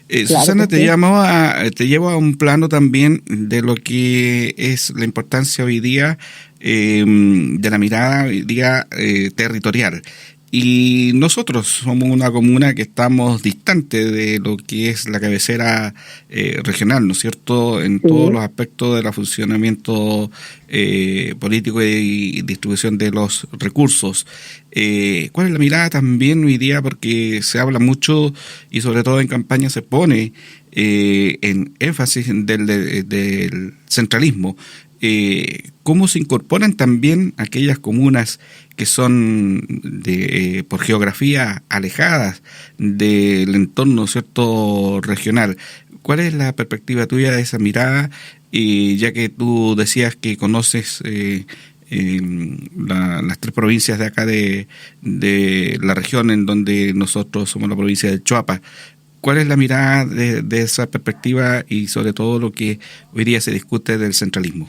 Claro Susana, que sí. te llevo a un plano también de lo que es la importancia hoy día, de la mirada hoy día territorial. Y nosotros somos una comuna que estamos distante de lo que es la cabecera regional, ¿no es cierto?, en todos Sí. los aspectos del funcionamiento político y distribución de los recursos. ¿Cuál es la mirada también hoy día? Porque se habla mucho y sobre todo en campaña se pone en énfasis del centralismo. ¿Cómo se incorporan también aquellas comunas que son por geografía alejadas del entorno, cierto, regional? ¿Cuál es la perspectiva tuya de esa mirada? Ya que tú decías que conoces las tres provincias de acá de la región en donde nosotros somos la provincia de Choapa. ¿Cuál es la mirada de esa perspectiva y sobre todo lo que hoy día se discute del centralismo?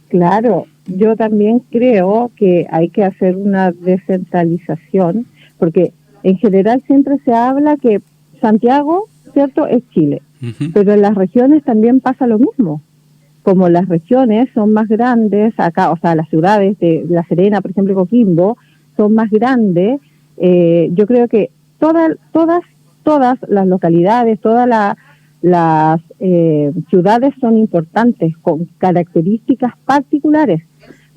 Claro, yo también creo que hay que hacer una descentralización, porque en general siempre se habla que Santiago, ¿cierto?, es Chile, Uh-huh. pero en las regiones también pasa lo mismo. Como las regiones son más grandes, acá, o sea, las ciudades de La Serena, por ejemplo, y Coquimbo, son más grandes, yo creo que todas las localidades, las ciudades son importantes, con características particulares.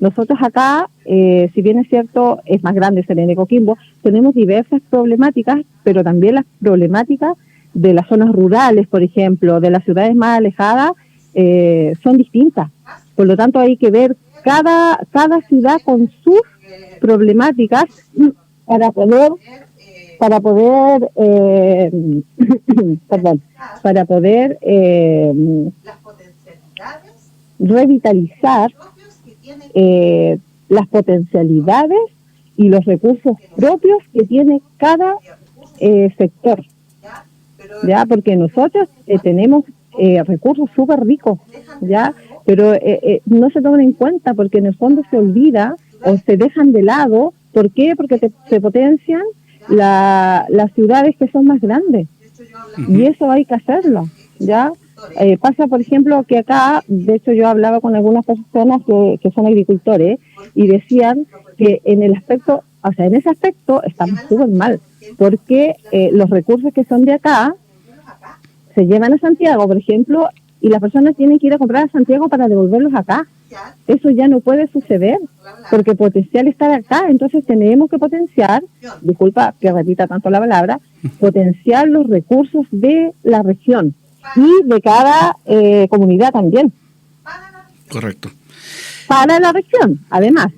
Nosotros acá, si bien es cierto, es más grande Serena y Coquimbo, tenemos diversas problemáticas, pero también las problemáticas de las zonas rurales, por ejemplo, de las ciudades más alejadas, son distintas. Por lo tanto, hay que ver cada ciudad con sus problemáticas para poder perdón, para poder revitalizar las potencialidades y los recursos propios que tiene cada sector, ya, porque nosotros tenemos recursos súper ricos, ya, pero no se toman en cuenta porque en el fondo se olvida o se dejan de lado. ¿Por qué? Porque se potencian las ciudades que son más grandes, Uh-huh. y eso hay que hacerlo, ¿ya? Pasa, por ejemplo, que acá, de hecho yo hablaba con algunas personas que son agricultores y decían que en el aspecto, o sea, en ese aspecto estamos súper mal, porque los recursos que son de acá se llevan a Santiago, por ejemplo, y las personas tienen que ir a comprar a Santiago para devolverlos acá. Eso ya no puede suceder, porque potencial está acá, entonces tenemos que potenciar, disculpa que repita tanto la palabra, potenciar los recursos de la región y de cada comunidad también. Correcto. Para la región, además.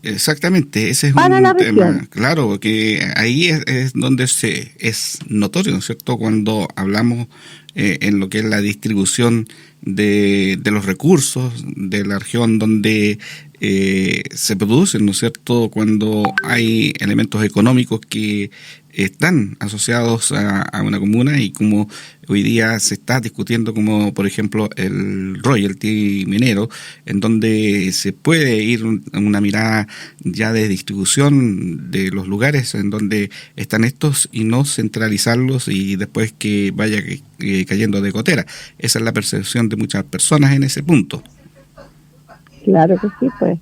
Exactamente, ese es Para la un tema, región. claro, que ahí es donde es notorio, ¿no es cierto?, cuando hablamos en lo que es la distribución de los recursos de la región donde se producen, ¿no es cierto?, cuando hay elementos económicos que están asociados a una comuna y como hoy día se está discutiendo como por ejemplo el royalty minero, en donde se puede ir a una mirada ya de distribución de los lugares en donde están estos y no centralizarlos y después que vaya cayendo de gotera. Esa es la percepción de muchas personas en ese punto. Claro que sí, pues.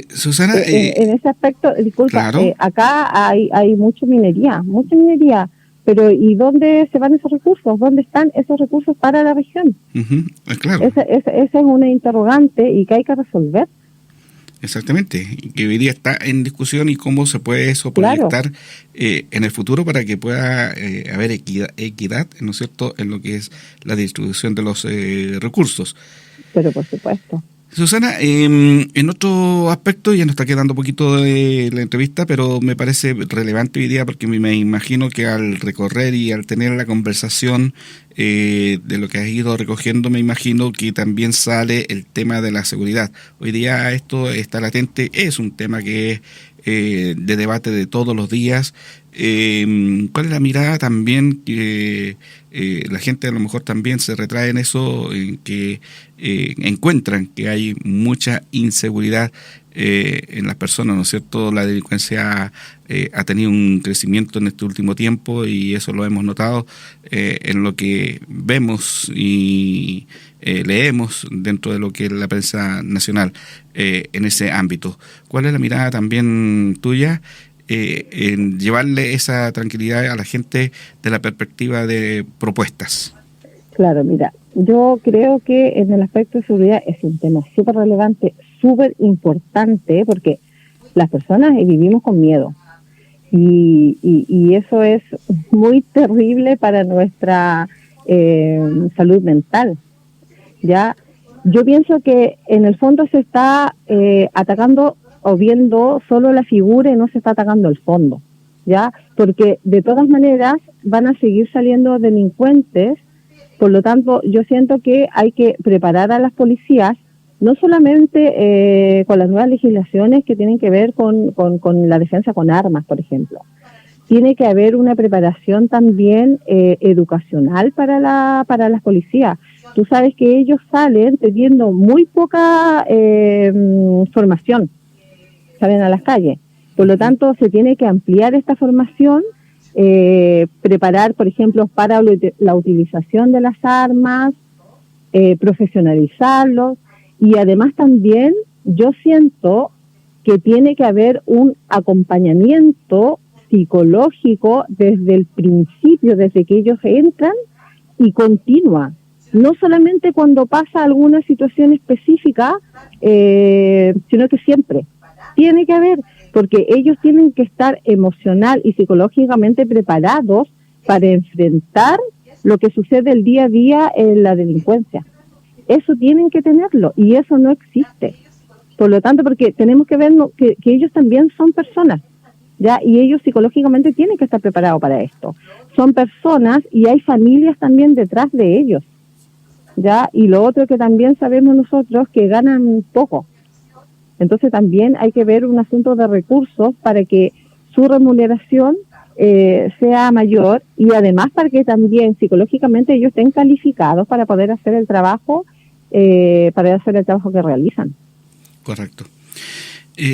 Susana, En ese aspecto, disculpa, claro. acá hay mucha minería, pero ¿y dónde se van esos recursos? ¿Dónde están esos recursos para la región? Uh-huh, claro. Esa es una interrogante y que hay que resolver. Exactamente, que hoy día está en discusión y cómo se puede eso Claro, proyectar en el futuro para que pueda haber equidad, ¿no es cierto?, en lo que es la distribución de los recursos. pero por supuesto. Susana, en otro aspecto, ya nos está quedando un poquito de la entrevista, pero me parece relevante hoy día porque me imagino que al recorrer y al tener la conversación de lo que has ido recogiendo, me imagino que también sale el tema de la seguridad. Hoy día esto está latente, es un tema que es de debate de todos los días. ¿Cuál es la mirada también que la gente a lo mejor también se retrae en eso, en que encuentran que hay mucha inseguridad en las personas, ¿no es cierto? La delincuencia ha tenido un crecimiento en este último tiempo y eso lo hemos notado en lo que vemos y leemos dentro de lo que es la prensa nacional en ese ámbito. ¿Cuál es la mirada también tuya en llevarle esa tranquilidad a la gente de la perspectiva de propuestas? Claro, mira, yo creo que en el aspecto de seguridad es un tema súper relevante, súper importante, porque las personas vivimos con miedo y eso es muy terrible para nuestra salud mental. Ya, yo pienso que en el fondo se está atacando o viendo solo la figura y no se está atacando el fondo, ya, porque de todas maneras van a seguir saliendo delincuentes. Por lo tanto, yo siento que hay que preparar a las policías, no solamente con las nuevas legislaciones que tienen que ver con la defensa con armas, por ejemplo. Tiene que haber una preparación también educacional para las policías. Tú sabes que ellos salen teniendo muy poca formación, salen a las calles. Por lo tanto, se tiene que ampliar esta formación, preparar, por ejemplo, para la utilización de las armas, profesionalizarlos, y además también yo siento que tiene que haber un acompañamiento psicológico desde el principio, desde que ellos entran, y continúa. No solamente cuando pasa alguna situación específica, sino que siempre. Tiene que haber, porque ellos tienen que estar emocional y psicológicamente preparados para enfrentar lo que sucede el día a día en la delincuencia. Eso tienen que tenerlo y eso no existe. Por lo tanto, porque tenemos que ver que ellos también son personas, ¿ya? Y ellos psicológicamente tienen que estar preparados para esto. Son personas y hay familias también detrás de ellos, ¿ya? Y lo otro que también sabemos nosotros, que ganan poco. Entonces también hay que ver un asunto de recursos para que su remuneración sea mayor, y además para que también psicológicamente ellos estén calificados para poder hacer el trabajo, que realizan. Correcto.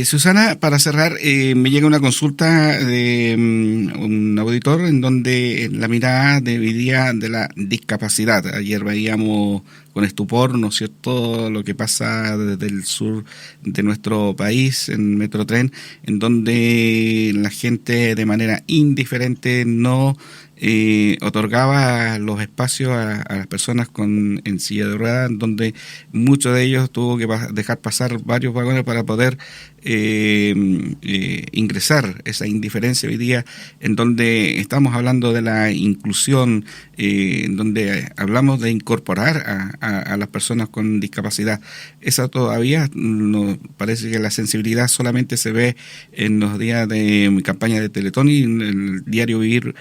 Susana, para cerrar, me llega una consulta de un auditor en donde la mirada dividía de la discapacidad. Ayer veíamos con estupor, ¿no es cierto?, lo que pasa desde el sur de nuestro país en Metrotren, en donde la gente de manera indiferente no otorgaba los espacios a las personas en silla de ruedas, donde muchos de ellos tuvo que dejar pasar varios vagones para poder ingresar. Esa indiferencia hoy día, en donde estamos hablando de la inclusión, en donde hablamos de incorporar a las personas con discapacidad. Esa todavía no, parece que la sensibilidad solamente se ve en los días de campaña de Teletón, y en el diario vivir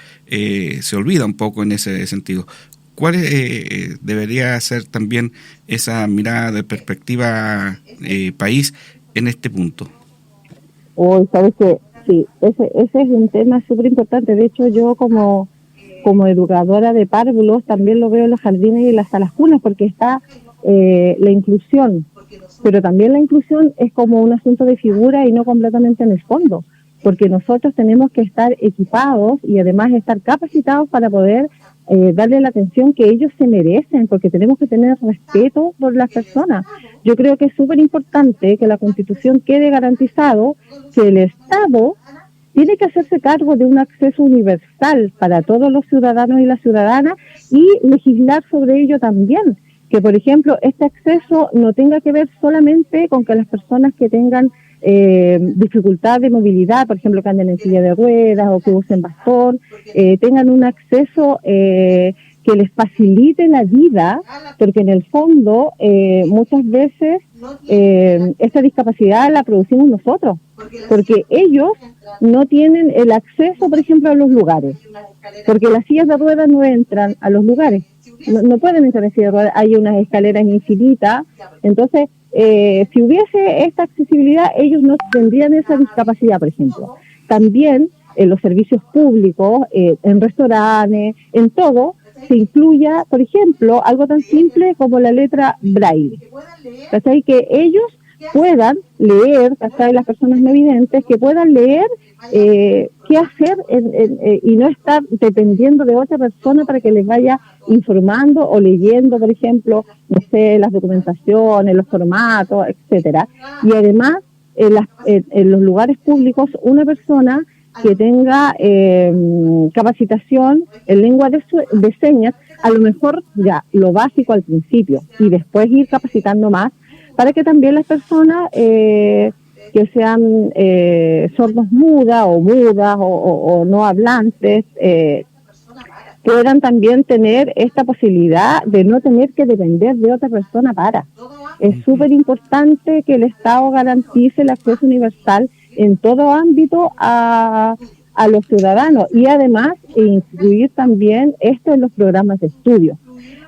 se olvida un poco en ese sentido. ¿Cuál debería ser también esa mirada de perspectiva país en este punto? Sabes que sí, ese es un tema súper importante. De hecho, yo como educadora de párvulos también lo veo en los jardines y las salas cunas, porque está la inclusión, pero también la inclusión es como un asunto de figura y no completamente en el fondo, porque nosotros tenemos que estar equipados y además estar capacitados para poder darle la atención que ellos se merecen, porque tenemos que tener respeto por las personas. Yo creo que es súper importante que la Constitución quede garantizado que el Estado tiene que hacerse cargo de un acceso universal para todos los ciudadanos y las ciudadanas, y legislar sobre ello también. Que, por ejemplo, este acceso no tenga que ver solamente con que las personas que tengan dificultad de movilidad, por ejemplo, que anden en silla de ruedas o que usen bastón, tengan un acceso que les facilite la vida, porque en el fondo muchas veces esta discapacidad la producimos nosotros, porque ellos no tienen el acceso, por ejemplo, a los lugares, porque las sillas de ruedas no entran a los lugares, no pueden entrar en sillas de ruedas, hay unas escaleras infinitas. Entonces si hubiese esta accesibilidad, ellos no tendrían esa discapacidad, por ejemplo. También en los servicios públicos, en restaurantes, en todo, se incluya, por ejemplo, algo tan simple como la letra braille. ¿Cachai? Que ellos puedan leer, ¿cachai? Las personas no videntes, que puedan leer qué hacer y no estar dependiendo de otra persona para que les vaya informando o leyendo, por ejemplo, no sé, las documentaciones, los formatos, etcétera. Y además, en los lugares públicos, una persona que tenga capacitación en lengua de señas, a lo mejor ya lo básico al principio y después ir capacitando más para que también las personas que sean sordos mudas o no hablantes puedan también tener esta posibilidad de no tener que depender de otra persona para. Es súper importante que el Estado garantice el acceso universal en todo ámbito a los ciudadanos y además incluir también esto en los programas de estudio.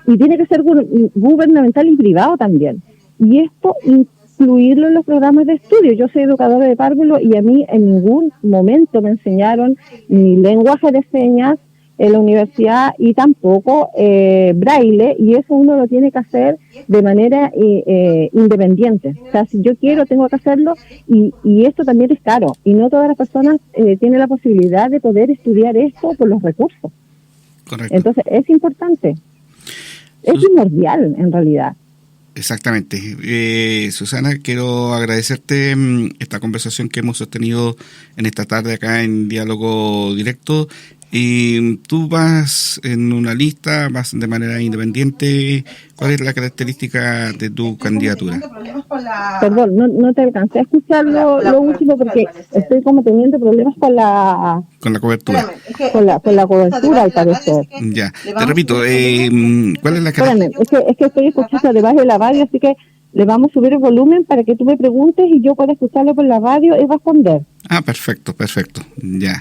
Y tiene que ser gubernamental y privado también. Y esto incluirlo en los programas de estudio. Yo soy educadora de párvulo y a mí en ningún momento me enseñaron ni lenguaje de señas en la universidad y tampoco braille, y eso uno lo tiene que hacer de manera independiente. O sea, si yo quiero, tengo que hacerlo, y esto también es caro, y no todas las personas tienen la posibilidad de poder estudiar esto por los recursos. Correcto. Entonces, es importante, es primordial en realidad. Exactamente. Susana, quiero agradecerte esta conversación que hemos sostenido en esta tarde acá en Diálogo Directo. Y tú vas en una lista, vas de manera independiente. ¿Cuál es la característica de tu candidatura? Perdón, no te alcancé a escuchar lo último porque estoy como teniendo problemas con la cobertura. Con la cobertura, al parecer. Ya, te repito, ¿cuál es la característica? Es que estoy escuchando debajo de la radio, así que le vamos a subir el volumen para que tú me preguntes y yo pueda escucharlo por la radio y responder. Ah, perfecto, ya.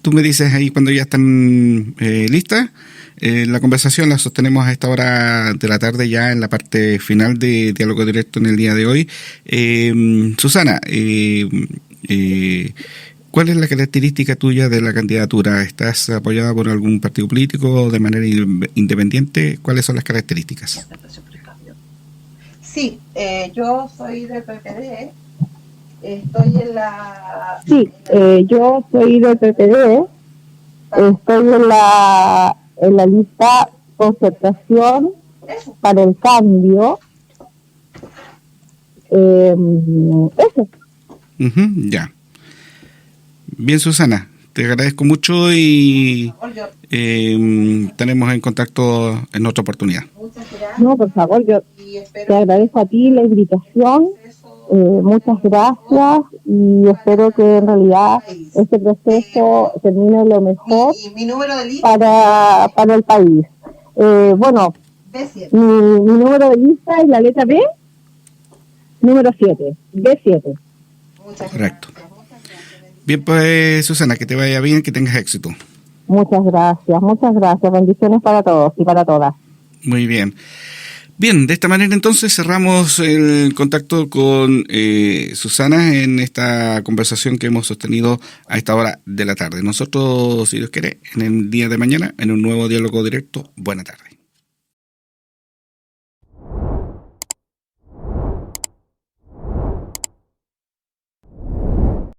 Tú me dices ahí cuando ya están listas. La conversación la sostenemos a esta hora de la tarde, ya en la parte final de Diálogo Directo en el día de hoy. Susana, ¿cuál es la característica tuya de la candidatura? ¿Estás apoyada por algún partido político de manera independiente? ¿Cuáles son las características? Sí, yo soy del PPD. Estoy en la... Sí, yo soy del PPD, estoy en la lista Concertación para el Cambio. Eso. Ya. Bien, Susana, te agradezco mucho y estaremos en contacto en otra oportunidad. No, por favor, yo te agradezco a ti la invitación. Muchas gracias y espero que en realidad este proceso termine lo mejor para el país. Bueno, mi número de lista es la letra B, número 7, B7. Correcto. Bien, pues Susana, que te vaya bien, que tengas éxito. Muchas gracias. Bendiciones para todos y para todas. Muy bien. Bien, de esta manera entonces cerramos el contacto con Susana en esta conversación que hemos sostenido a esta hora de la tarde. Nosotros, si Dios quiere, en el día de mañana, en un nuevo Diálogo Directo. Buena tarde.